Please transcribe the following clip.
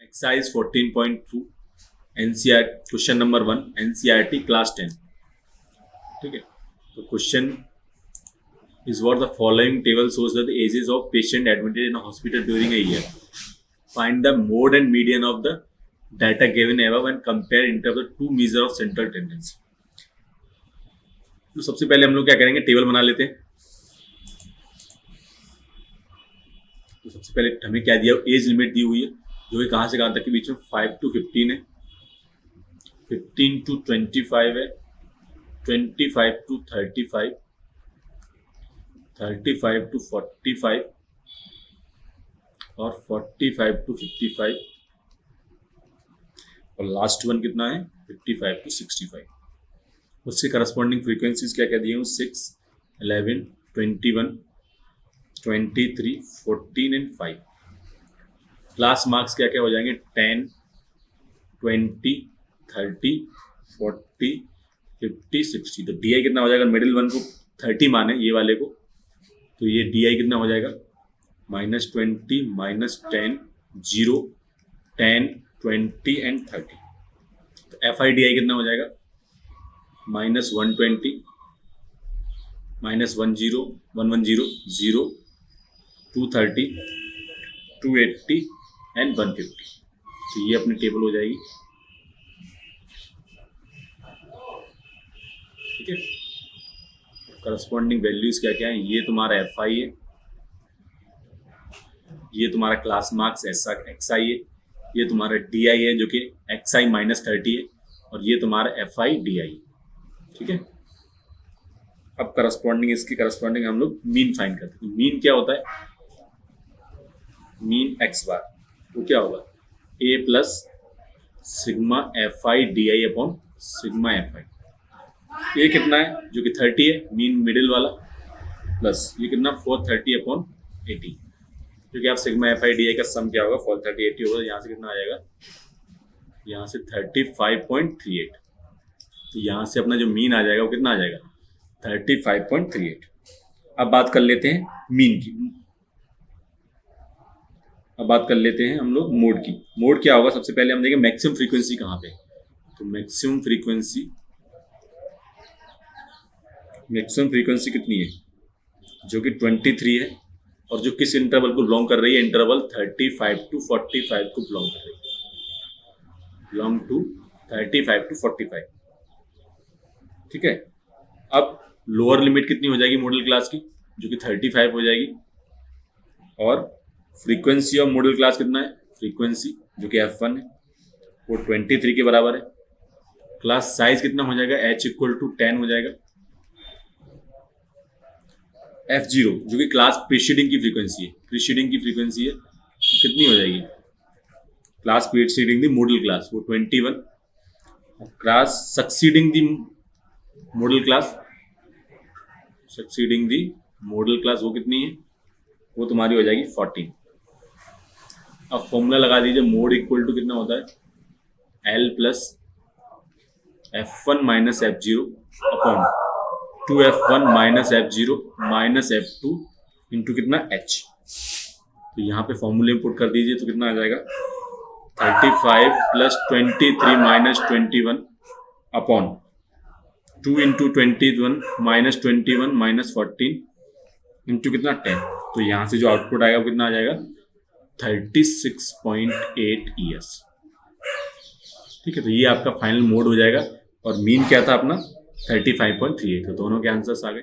Exercise 14.2 NCR question number 1 NCERT class 10। ठीक है, तो question is what the following table shows the ages of patient admitted in a hospital during a year. Find the mode and median of the data given above and compare interval two measure of central tendency. तो सबसे पहले हम लोग क्या करेंगे, table बना लेते हैं। तो सबसे पहले हमें क्या दिया, एज लिमिट दी हुई है जो कि कहाँ से कहाँ तक के बीच में 5 to 15 है, 15 to 25 है, 25 to 35, 35 to 45 और 45 to 55 और लास्ट वन कितना है 55 to 65। उसके करस्पॉन्डिंग फ्रीक्वेंसीज क्या क्या दिए हैं, 6, 11, 21, 23, 14 एंड 5। क्लास मार्क्स क्या क्या हो जाएंगे, 10, 20, 30, 40, 50, 60। तो डी आई कितना हो जाएगा, मिडिल वन को 30 माने ये वाले को, तो ये डी आई कितना हो जाएगा -20, -10, 0, 10, 20 एंड 30। तो एफ आई डी आई कितना हो जाएगा -120, -10, 110, 0, 230, 280 एंड 150। तो ये अपनी टेबल हो जाएगी। ठीक है, करस्पॉन्डिंग वैल्यूज क्या क्या है, ये तुम्हारा एफ आई है, ये तुम्हारा क्लास मार्क्स एक्स आई है, ये तुम्हारा डी आई है जो कि एक्स आई -30 है, और ये तुम्हारा एफ आई डी आई। ठीक है, अब करस्पॉन्डिंग इसकी करस्पॉन्डिंग हम लोग मीन फाइंड करते हैं। मीन क्या होता है, मीन एक्स बार, तो क्या होगा a plus sigma f i d i upon sigma f i. ये कितना है जो कि 30 है, मीन मिडिल वाला, प्लस ये कितना 430 अपॉन 80, क्योंकि आप सिग्मा एफ आई डी आई का सम क्या होगा 430, 80 होगा। यहाँ से कितना आ जाएगा, यहाँ से 35.38। तो यहाँ से अपना जो मीन आ जाएगा वो कितना आ जाएगा 35.38। अब बात कर लेते हैं मीन की, अब बात कर लेते हैं हम लोग मोड की। मोड क्या होगा, सबसे पहले हम देखेंगे मैक्सिमम फ्रीक्वेंसी कहाँ पे। तो मैक्सिमम फ्रीक्वेंसी कितनी है, जो कि 23 है, और जो किस इंटरवल को बिलोंग कर रही है, इंटरवल 35 to 45 को बिलोंग कर रही है, बिलोंग टू 35 to 45। ठीक है, अब लोअर लिमिट कितनी हो जाएगी मॉडल क्लास की, जो कि 35 हो जाएगी, और फ्रीक्वेंसी ऑफ मॉडल क्लास कितना है, फ्रीक्वेंसी जो कि F1 है वो 23 के बराबर है। क्लास साइज कितना हो जाएगा, H = 10 हो जाएगा। F0 जो कि क्लास प्रीसीडिंग की फ्रीक्वेंसी है, कितनी हो जाएगी, क्लास प्रीसीडिंग दी मॉडल क्लास वो 21, क्लास सक्सीडिंग दी मॉडल क्लास वो कितनी है, वो तुम्हारी हो जाएगी 14। अब फॉर्मूला लगा दीजिए, मोड इक्वल टू कितना होता है, L plus F1 minus F0 upon 2F1 minus F0 minus F2 into कितना H। तो यहाँ पे फॉर्मूले में पुट कर दीजिए, तो कितना आ जाएगा 35 plus 23 minus 21 upon 2 into 21 minus 21 minus 14 into कितना 10। तो यहाँ से जो आउटपुट आएगा वो कितना आ जाएगा 36.8 ES। ठीक है, तो ये आपका फाइनल मोड हो जाएगा, और मीन क्या था अपना 35.38। तो दोनों के आंसर्स आ गए।